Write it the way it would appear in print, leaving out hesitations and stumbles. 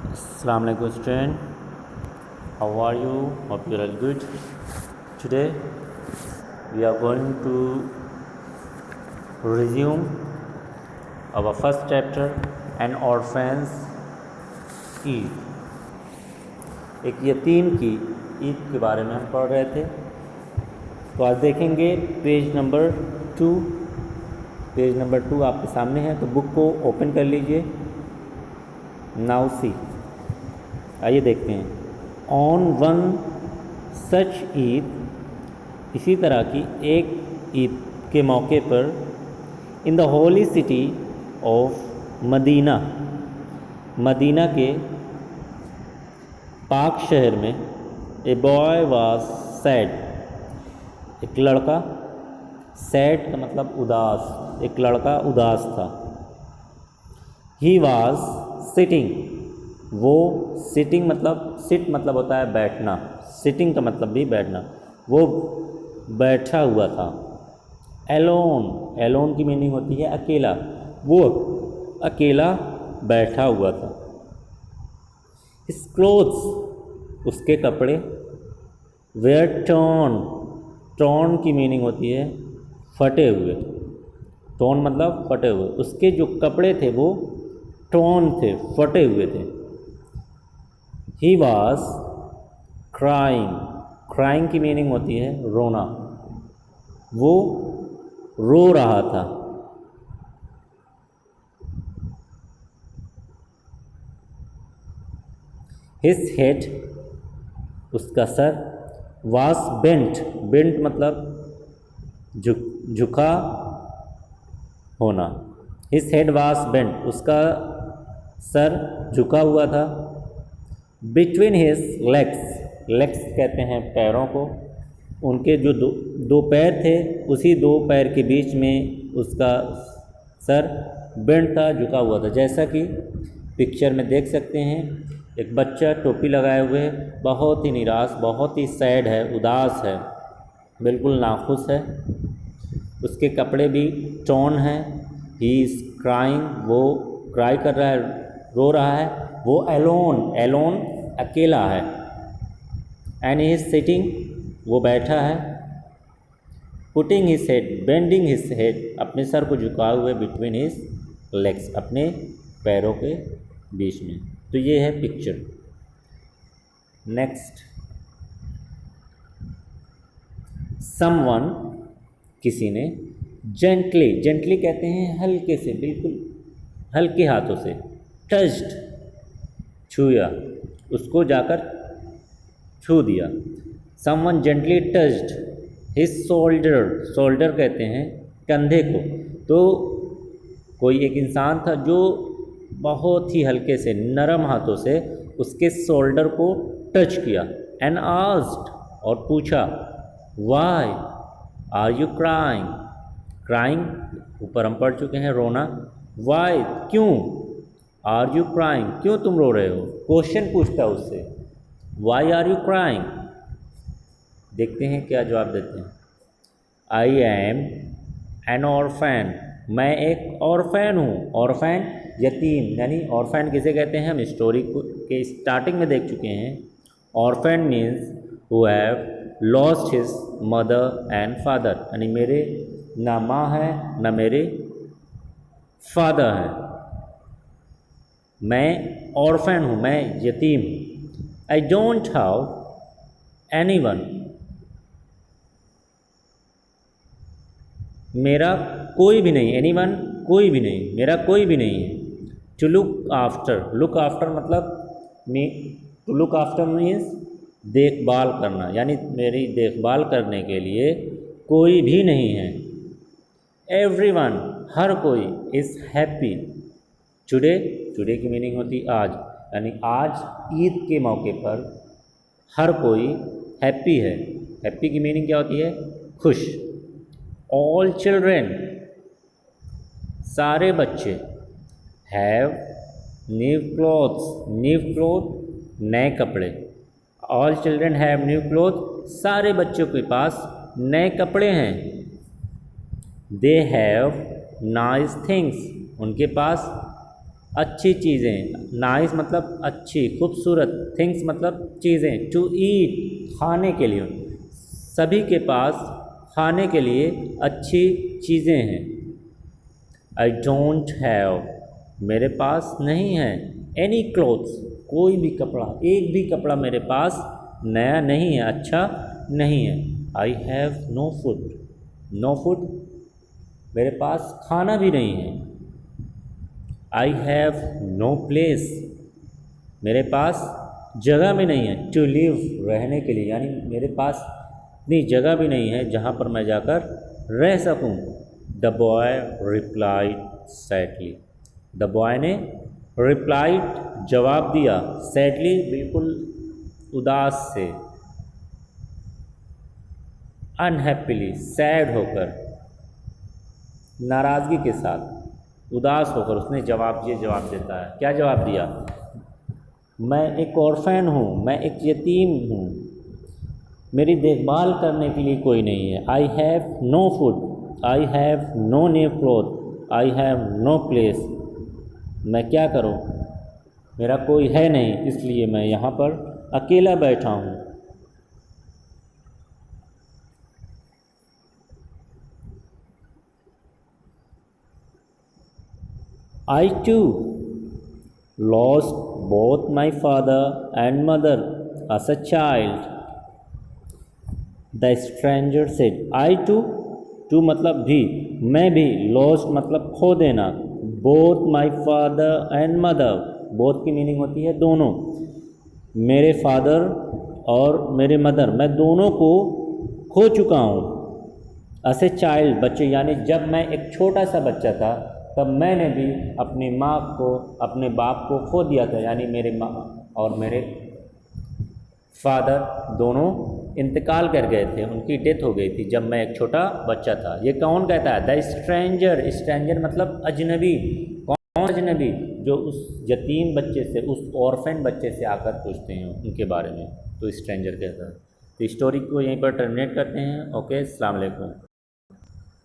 Assalamu alaikum student. How are you? Hope you are all good. Today we are going to resume our first chapter, An Orphan's Eid. एक यतीम की ईद के बारे में हम पढ़ रहे थे। तो आज देखेंगे पेज नंबर 2। पेज नंबर 2 आपके सामने है, तो बुक को ओपन कर लीजिए। नाउ सी, आइए देखते हैं। ऑन वन सच ईद, इसी तरह की एक ईद के मौके पर, in the holy city of Madina, Madina के पाक शहर में, ए बॉय वाज सैड, एक लड़का, सैड का मतलब उदास, एक लड़का उदास था। ही वाज सिटिंग, वो सिटिंग मतलब सिट मतलब होता है बैठना, सिटिंग का मतलब भी बैठना, वो बैठा हुआ था। एलोन, एलोन की मीनिंग होती है अकेला, वो अकेला बैठा हुआ था। हिज क्लोथ्स, उसके कपड़े, वेयर टॉर्न, टॉर्न की मीनिंग होती है फटे हुए, टॉर्न मतलब फटे हुए, उसके जो कपड़े थे वो टॉर्न थे, फटे हुए थे। ही वॉज क्राइंग, क्राइंग की मीनिंग होती है रोना, वो रो रहा था। हिज हेड, उसका सर, वॉज बेंट, बेंट मतलब झुका होना। हिज हेड वॉज बेंट, उसका सर झुका हुआ था। बिटवीन हिज लेग्स, लेग्स कहते हैं पैरों को, उनके जो दो पैर थे, उसी दो पैर के बीच में उसका सर बेंट था, झुका हुआ था। जैसा कि पिक्चर में देख सकते हैं, एक बच्चा टोपी लगाए हुए बहुत ही निराश, बहुत ही सैड है, उदास है, बिल्कुल नाखुश है। उसके कपड़े भी टॉर्न हैं। ही इज़ क्राइंग, वो क्राई कर रहा है, रो रहा है। वो एलोन, एलोन अकेला है। एंड ही इज सिटिंग, वो बैठा है। Putting his head, bending his head, अपने सर को झुकाए हुए, बिटवीन हिज लेग्स, अपने पैरों के बीच में। तो ये है पिक्चर। नेक्स्ट, समवन, किसी ने, जेंटली, जेंटली कहते हैं हल्के से, बिल्कुल हल्के हाथों से, टच्ड, छुआ, उसको जाकर छू दिया। Someone gently touched his shoulder, shoulder कहते हैं कंधे को। तो कोई एक इंसान था जो बहुत ही हल्के से, नरम हाथों से उसके शोल्डर को टच किया। एंड आस्क्ड, और पूछा, why are you crying, crying ऊपर हम पढ़ चुके हैं रोना। व्हाई क्यों, आर यू क्राइंग क्यों तुम रो रहे हो, क्वेश्चन पूछता है उससे। व्हाई आर यू क्राइंग, देखते हैं क्या जवाब देते हैं। आई एम एन ऑर्फैन, मैं एक ऑर्फैन हूँ। ऑर्फैन यतीम, यानी ऑर्फैन किसे कहते हैं हम स्टोरी के स्टार्टिंग में देख चुके हैं। Orphan means who have lost his mother and father, यानी मेरे ना माँ है ना मेरे फादर है। मैं ऑर्फैन हूँ, मैं यतीम हूँ। I don't have any one, मेरा कोई भी नहीं, एनी वन कोई भी नहीं, मेरा कोई भी नहीं है। To look after, look after मतलब मी, टू लुक आफ्टर मीन्स देखभाल करना, यानी मेरी देखभाल करने के लिए कोई भी नहीं है। एवरीवन, हर कोई, इज़ हैप्पी टुडे, टुडे की मीनिंग होती आज, यानी आज ईद के मौके पर हर कोई हैप्पी है। हैप्पी की मीनिंग क्या होती है, खुश। ऑल चिल्ड्रेन, सारे बच्चे, have new clothes, new cloth नए कपड़े। All children have new cloth, सारे बच्चों के पास नए कपड़े हैं। दे हैव नाइस थिंग्स, उनके पास अच्छी चीज़ें, नाइस मतलब अच्छी खूबसूरत, थिंग्स मतलब चीज़ें, टू ईट खाने के लिए, सभी के पास खाने के लिए अच्छी चीज़ें हैं। आई डोंट हैव, मेरे पास नहीं है, एनी क्लोथ्स, कोई भी कपड़ा, एक भी कपड़ा मेरे पास नया नहीं है, अच्छा नहीं है। I have no food, no food, मेरे पास खाना भी नहीं है। आई हैव नो प्लेस, मेरे पास जगह भी नहीं है, टू लिव, रहने के लिए, यानी मेरे पास इतनी जगह भी नहीं है जहाँ पर मैं जाकर रह सकूँ। The boy replied sadly, the boy ने रिप्लाइड जवाब दिया, सैडली बिल्कुल उदास से, अनहैप्पीली सैड होकर, नाराज़गी के साथ, उदास होकर उसने जवाब देता है। क्या जवाब दिया? मैं एक ऑर्फन हूँ, मैं एक यतीम हूँ, मेरी देखभाल करने के लिए कोई नहीं है। I have no food, I have no new cloth, I have no place, मैं क्या करूँ, मेरा कोई है नहीं, इसलिए मैं यहाँ पर अकेला बैठा हूँ। I too lost both my father and mother as a child. The stranger said, I too, to मतलब भी, मैं भी, lost मतलब खो देना, both my father and mother, both की मीनिंग होती है दोनों, मेरे फादर और मेरे मदर, मैं दोनों को खो चुका हूँ। एज ए चाइल्ड, बच्चे यानी जब मैं एक छोटा सा बच्चा था तब मैंने भी अपनी माँ को, अपने बाप को खो दिया था, यानी मेरे माँ और मेरे फादर दोनों इंतकाल कर गए थे, उनकी डेथ हो गई थी जब मैं एक छोटा बच्चा था। ये कौन कहता है? द स्ट्रेंजर, स्ट्रेंजर मतलब अजनबी। कौन अजनबी? जो उस यतीम बच्चे से, उस ऑर्फन बच्चे से आकर पूछते हैं उनके बारे में, तो स्ट्रेंजर कहता है। तो स्टोरी को यहीं पर टर्मिनेट करते हैं। ओके, अस्सलाम वालेकुम।